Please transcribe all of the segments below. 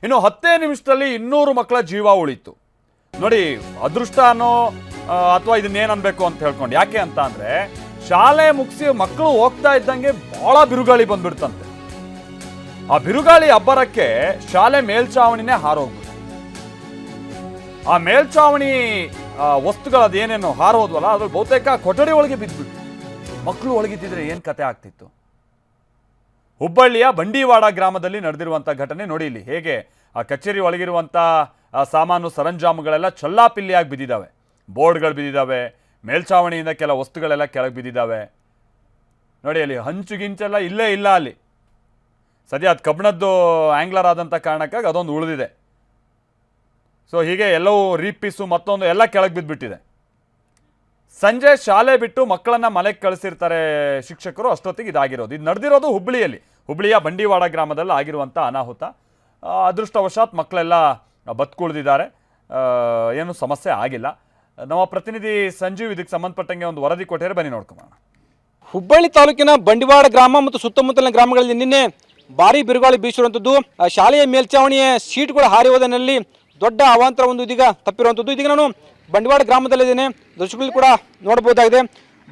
ಇನ್ನು 10 ನಿಮಿಷದಲ್ಲಿ 200 ಮಕ್ಕಳ ಜೀವ ಉಳಿತು ನೋಡಿ. ಅದೃಷ್ಟ ಅನ್ನೋ ಅಥವಾ ಇದನ್ನೇನು ಅನ್ಬೇಕು ಅಂತ ಹೇಳ್ಕೊಂಡು, ಯಾಕೆ ಅಂತ ಅಂದ್ರೆ ಶಾಲೆ ಮುಗಿಸಿ ಮಕ್ಕಳು ಹೋಗ್ತಾ ಇದ್ದಂಗೆ ಬಹಳ ಬಿರುಗಾಳಿ ಬಂದ್ಬಿಡ್ತಂತೆ. ಆ ಬಿರುಗಾಳಿ ಅಬ್ಬರಕ್ಕೆ ಶಾಲೆ ಮೇಲ್ಚಾವಣಿನೇ ಹಾರೋಗ್ಬಿಡ್ತು. ಆ ಮೇಲ್ಚಾವಣಿ ವಸ್ತುಗಳು ಅದೇನೇನು ಹಾರೋದ್ವಲ್ಲ ಅದ್ರ ಬಹುತೇಕ ಕೊಠಡಿ ಒಳಗೆ ಬಿದ್ದುಬಿಟ್ಟು ಮಕ್ಕಳು ಒಳಗಿದ್ದಿದ್ರೆ ಏನ್ ಕತೆ ಆಗ್ತಿತ್ತು. ಹುಬ್ಬಳ್ಳಿಯ ಬಂಡೀವಾಡ ಗ್ರಾಮದಲ್ಲಿ ನಡೆದಿರುವಂಥ ಘಟನೆ ನೋಡಿ. ಇಲ್ಲಿ ಹೇಗೆ ಆ ಕಚೇರಿ ಒಳಗಿರುವಂಥ ಸಾಮಾನು ಸರಂಜಾಮುಗಳೆಲ್ಲ ಚಲ್ಲಾಪಿಲ್ಲಿಯಾಗಿ ಬಿದ್ದಿದ್ದಾವೆ, ಬೋರ್ಡ್ಗಳು ಬಿದ್ದಿದ್ದಾವೆ, ಮೇಲ್ಚಾವಣಿಯಿಂದ ಕೆಲ ವಸ್ತುಗಳೆಲ್ಲ ಕೆಳಗೆ ಬಿದ್ದಿದ್ದಾವೆ ನೋಡಿ. ಅಲ್ಲಿ ಹಂಚುಗಿಂಚೆಲ್ಲ ಇಲ್ಲೇ ಇಲ್ಲ. ಅಲ್ಲಿ ಸದ್ಯ ಅದು ಕಬ್ಬಿಣದ್ದು ಆ್ಯಂಗ್ಲರ್ ಆದಂಥ ಕಾರಣಕ್ಕಾಗಿ ಅದೊಂದು ಉಳಿದಿದೆ. ಸೊ ಹೀಗೆ ಎಲ್ಲವೂ ರೀಪೀಸು ಮತ್ತೊಂದು ಎಲ್ಲ ಕೆಳಗೆ ಬಿದ್ದುಬಿಟ್ಟಿದೆ. ಸಂಜೆ ಶಾಲೆ ಬಿಟ್ಟು ಮಕ್ಕಳನ್ನ ಮನೆಗೆ ಕಳಿಸಿರ್ತಾರೆ ಶಿಕ್ಷಕರು, ಅಷ್ಟೊತ್ತಿಗೆ ಇದಾಗಿರೋದು. ಇದು ನಡೆದಿರೋದು ಹುಬ್ಬಳ್ಳಿಯಲ್ಲಿ, ಹುಬ್ಬಳ್ಳಿಯ ಬಂಡೀವಾಡ ಗ್ರಾಮದಲ್ಲಿ ಆಗಿರುವಂಥ ಅನಾಹುತ. ಅದೃಷ್ಟವಶಾತ್ ಮಕ್ಕಳೆಲ್ಲ ಬದುಕುಳಿದಿದ್ದಾರೆ, ಏನು ಸಮಸ್ಯೆ ಆಗಿಲ್ಲ. ನಮ್ಮ ಪ್ರತಿನಿಧಿ ಸಂಜೀವ್ ಇದಕ್ಕೆ ಸಂಬಂಧಪಟ್ಟಂಗೆ ಒಂದು ವರದಿ ಕೊಟ್ಟಿದ್ದಾರೆ, ಬನ್ನಿ ನೋಡ್ಕೊಂಬೋಣ. ಹುಬ್ಬಳ್ಳಿ ತಾಲೂಕಿನ ಬಂಡೀವಾಡ ಗ್ರಾಮ ಮತ್ತು ಸುತ್ತಮುತ್ತಲಿನ ಗ್ರಾಮಗಳಲ್ಲಿ ನಿನ್ನೆ ಭಾರೀ ಬಿರುಗಾಳಿ ಬೀಸಿರುವಂಥದ್ದು. ಶಾಲೆಯ ಮೇಲ್ಚಾವಣಿಯ ಸೀಟ್ಗಳು ಹಾರಿ ಹೋದನಲ್ಲಿ ದೊಡ್ಡ ಅವಾಂತರ ಒಂದು ಇದೀಗ ತಪ್ಪಿರುವಂಥದ್ದು. ಇದೀಗ ನಾನು ಬಂಡೀವಾಡ ಗ್ರಾಮದಲ್ಲಿದ್ದೇನೆ. ದರ್ಶಕರಲ್ಲಿ ಕೂಡ ನೋಡಬಹುದಾಗಿದೆ.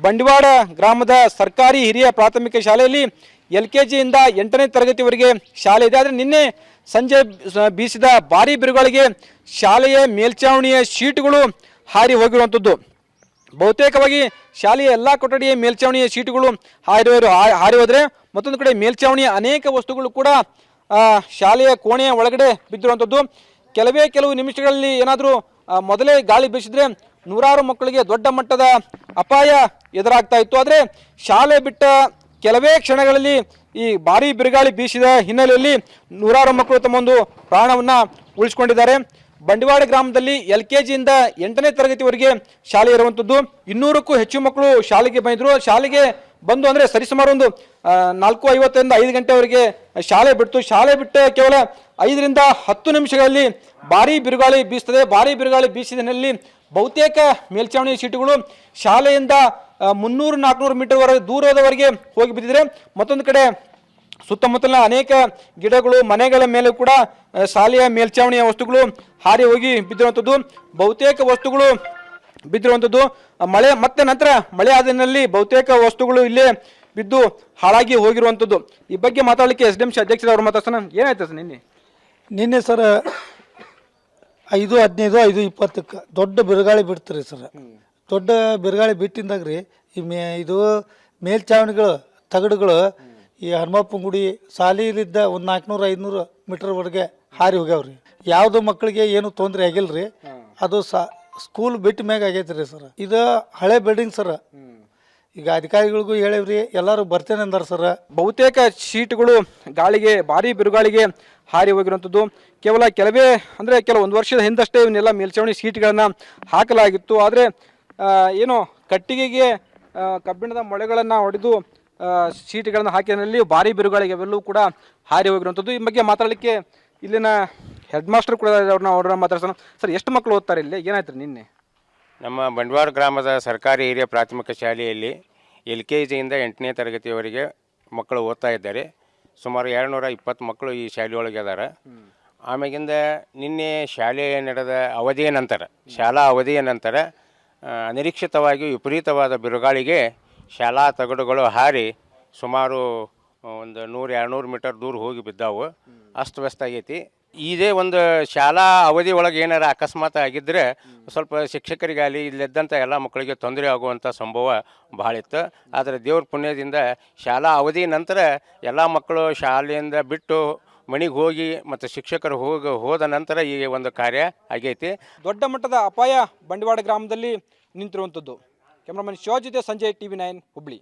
ಬಂಡೀವಾಡ ಗ್ರಾಮದ ಸರ್ಕಾರಿ ಹಿರಿಯ ಪ್ರಾಥಮಿಕ ಶಾಲೆಯಲ್ಲಿ LKG ಇಂದ 8ನೇ ತರಗತಿವರೆಗೆ ಶಾಲೆ ಇದೆ. ಆದರೆ ನಿನ್ನೆ ಸಂಜೆ ಬೀಸಿದ ಭಾರೀ ಬಿರುಗಾಳಿಗೆ ಶಾಲೆಯ ಮೇಲ್ಚಾವಣಿಯ ಶೀಟುಗಳು ಹಾರಿ ಹೋಗಿರುವಂಥದ್ದು. ಬಹುತೇಕವಾಗಿ ಶಾಲೆಯ ಎಲ್ಲ ಕೊಠಡಿಯ ಮೇಲ್ಚಾವಣಿಯ ಶೀಟುಗಳು ಹಾರಿ ಹೋದರೆ, ಮತ್ತೊಂದು ಕಡೆ ಮೇಲ್ಚಾವಣಿಯ ಅನೇಕ ವಸ್ತುಗಳು ಕೂಡ ಶಾಲೆಯ ಕೋಣೆಯ ಒಳಗಡೆ ಬಿದ್ದಿರುವಂಥದ್ದು. ಕೆಲವು ನಿಮಿಷಗಳಲ್ಲಿ ಏನಾದರೂ ಮೊದಲೇ ಗಾಳಿ ಬೀಸಿದ್ರೆ ನೂರಾರು ಮಕ್ಕಳಿಗೆ ದೊಡ್ಡ ಮಟ್ಟದ ಅಪಾಯ ಎದುರಾಗ್ತಾ ಇತ್ತು. ಆದರೆ ಶಾಲೆ ಬಿಟ್ಟ ಕೆಲವೇ ಕ್ಷಣಗಳಲ್ಲಿ ಈ ಭಾರೀ ಬಿರುಗಾಳಿ ಬೀಸಿದ ಹಿನ್ನೆಲೆಯಲ್ಲಿ ನೂರಾರು ಮಕ್ಕಳು ತಮ್ಮ ಒಂದು ಪ್ರಾಣವನ್ನು ಉಳಿಸಿಕೊಂಡಿದ್ದಾರೆ. ಬಂಡೀವಾಡ ಗ್ರಾಮದಲ್ಲಿ LKG ಇಂದ 8ನೇ ತರಗತಿವರೆಗೆ ಶಾಲೆ ಇರುವಂಥದ್ದು. 200ಕ್ಕೂ ಹೆಚ್ಚು ಮಕ್ಕಳು ಶಾಲೆಗೆ ಬಂದಿದ್ರು. ಶಾಲೆಗೆ ಬಂದು ಅಂದರೆ ಸರಿಸುಮಾರು ಒಂದು 4:50ರಿಂದ 5 ಗಂಟೆವರೆಗೆ ಶಾಲೆ ಬಿಡ್ತು. ಶಾಲೆ ಬಿಟ್ಟ ಕೇವಲ 5ರಿಂದ 10 ನಿಮಿಷಗಳಲ್ಲಿ ಭಾರೀ ಬಿರುಗಾಳಿ ಬೀಸ್ತದೆ. ಭಾರೀ ಬಿರುಗಾಳಿ ಬೀಸಿದಲ್ಲಿ ಬಹುತೇಕ ಮೇಲ್ಚಾವಣಿ ಸೀಟುಗಳು ಶಾಲೆಯಿಂದ 300-400 ಮೀಟರ್ ದೂರದವರೆಗೆ ಹೋಗಿ ಬಿದ್ದಿದ್ರೆ, ಮತ್ತೊಂದು ಕಡೆ ಸುತ್ತಮುತ್ತಲಿನ ಅನೇಕ ಗಿಡಗಳು, ಮನೆಗಳ ಮೇಲೆ ಕೂಡ ಶಾಲೆಯ ಮೇಲ್ಚಾವಣಿಯ ವಸ್ತುಗಳು ಹಾರಿ ಹೋಗಿ ಬಿದ್ದಿರುವಂಥದ್ದು. ಬಹುತೇಕ ವಸ್ತುಗಳು ಬಿದ್ದಿರುವಂಥದ್ದು. ನಂತರ ಮಳೆ ಆದಿನಲ್ಲಿ ಬಹುತೇಕ ವಸ್ತುಗಳು ಇಲ್ಲೇ ಬಿದ್ದು ಹಾಳಾಗಿ ಹೋಗಿರುವಂಥದ್ದು. ಈ ಬಗ್ಗೆ ಮಾತಾಡಲಿಕ್ಕೆ SDMC ಅಧ್ಯಕ್ಷರವರು ಮಾತಾಡ್ತಾನೆ. ಏನಾಯ್ತು ಸರ್ ನಿನ್ನೆ ಸರ್ 5:15 5:20ಕ್ಕೆ ದೊಡ್ಡ ಬಿರುಗಾಳಿ ಬಿಡ್ತೀರಿ ಸರ್. ದೊಡ್ಡ ಬಿರುಗಾಳಿ ಬಿಟ್ಟಿಂದಾಗ ರೀ ಇದು ಮೇಲ್ಚಾವಣಿಗಳು ತಗಡುಗಳು ಈ ಹನುಮಪ್ಪನ ಗುಡಿ ಶಾಲೆಯಲ್ಲಿದ್ದ ಒಂದು 400-500 ಮೀಟರ್ವರೆಗೆ ಹಾರಿ ಹೋಗ್ಯಾವ್ರಿ. ಯಾವುದು ಮಕ್ಕಳಿಗೆ ಏನು ತೊಂದರೆ ಆಗಿಲ್ರಿ. ಅದು ಸ್ಕೂಲ್ ಬಿಟ್ಟ ಮ್ಯಾಗ ಆಗೈತೆ ರೀ ಸರ್. ಇದು ಹಳೆ ಬಿಲ್ಡಿಂಗ್ ಸರ್. ಈಗ ಅಧಿಕಾರಿಗಳಿಗೂ ಹೇಳಿವ್ರಿ, ಎಲ್ಲರೂ ಬರ್ತೇನೆ ಅಂದಾರ ಸರ್. ಬಹುತೇಕ ಶೀಟ್ಗಳು ಗಾಳಿಗೆ, ಭಾರೀ ಬಿರುಗಾಳಿಗೆ ಹಾರಿ ಹೋಗಿರುವಂಥದ್ದು. ಕೆಲವೊಂದು ವರ್ಷದ ಹಿಂದಷ್ಟೇ ಇವನ್ನೆಲ್ಲ ಮೇಲ್ಚಾವಣಿ ಸೀಟ್ಗಳನ್ನು ಹಾಕಲಾಗಿತ್ತು. ಆದರೆ ಏನು ಕಟ್ಟಿಗೆಗೆ ಕಬ್ಬಿಣದ ಮೊಳೆಗಳನ್ನು ಹೊಡೆದು ಸೀಟ್ಗಳನ್ನು ಹಾಕಿದಲ್ಲಿ ಭಾರೀ ಬಿರುಗಾಳಿಗೆ ಅವೆಲ್ಲವೂ ಕೂಡ ಹಾರಿ ಹೋಗಿರುವಂಥದ್ದು. ಈ ಬಗ್ಗೆ ಮಾತಾಡಲಿಕ್ಕೆ ಇಲ್ಲಿನ ಹೆಡ್ ಮಾಸ್ಟರ್ ಕೂಡ ಅವ್ರನ್ನ ಮಾತಾಡ್ಸೋಣ. ಸರ್, ಎಷ್ಟು ಮಕ್ಕಳು ಓದ್ತಾರೆ ಇಲ್ಲಿ? ಏನಾಯ್ತು ನಿನ್ನೆ? ನಮ್ಮ ಬಂಡೀವಾಡ ಗ್ರಾಮದ ಸರ್ಕಾರಿ ಹಿರಿಯ ಪ್ರಾಥಮಿಕ ಶಾಲೆಯಲ್ಲಿ LKG ಇಂದ 8ನೇ ತರಗತಿಯವರೆಗೆ ಮಕ್ಕಳು ಓದ್ತಾ ಇದ್ದಾರೆ. ಸುಮಾರು 220 ಮಕ್ಕಳು ಈ ಶಾಲೆಯೊಳಗೆ ಇದ್ದಾರೆ. ಆಮೇಲಿಂದ ನಿನ್ನೆ ಶಾಲೆಯ ನಡೆದ ಅವಧಿಯ ನಂತರ, ಶಾಲಾ ಅವಧಿಯ ನಂತರ ಅನಿರೀಕ್ಷಿತವಾಗಿ ವಿಪರೀತವಾದ ಬಿರುಗಾಳಿಗೆ ಶಾಲಾ ತಗಡುಗಳು ಹಾರಿ ಸುಮಾರು ಒಂದು 100-200 ಮೀಟರ್ ದೂರ ಹೋಗಿ ಬಿದ್ದಾವು. ಅಸ್ತವ್ಯಸ್ತ ಆಗೈತಿ. ಇದೇ ಒಂದು ಶಾಲಾ ಅವಧಿ ಒಳಗೆ ಏನಾರ ಅಕಸ್ಮಾತ್ ಆಗಿದ್ದರೆ ಸ್ವಲ್ಪ ಶಿಕ್ಷಕರಿಗಾಗಲಿ ಇಲ್ಲಿದ್ದಂಥ ಎಲ್ಲ ಮಕ್ಕಳಿಗೆ ತೊಂದರೆ ಆಗುವಂಥ ಸಂಭವ ಭಾಳ ಇತ್ತು. ಆದರೆ ದೇವ್ರ ಪುಣ್ಯದಿಂದ ಶಾಲಾ ಅವಧಿ ನಂತರ ಎಲ್ಲ ಮಕ್ಕಳು ಶಾಲೆಯಿಂದ ಬಿಟ್ಟು ಮನೆಗೆ ಹೋಗಿ ಮತ್ತು ಶಿಕ್ಷಕರು ಹೋದ ನಂತರ ಈ ಒಂದು ಕಾರ್ಯ ಆಗೈತಿ. ದೊಡ್ಡ ಮಟ್ಟದ ಅಪಾಯ ಬಂಡೀವಾಡ ಗ್ರಾಮದಲ್ಲಿ ನಿಂತಿರುವಂಥದ್ದು. ಕ್ಯಾಮ್ರಾಮನ್ ಶಿವಾಜಿ ಜೊತೆ ಸಂಜಯ್, TV9 ಹುಬ್ಬಳ್ಳಿ.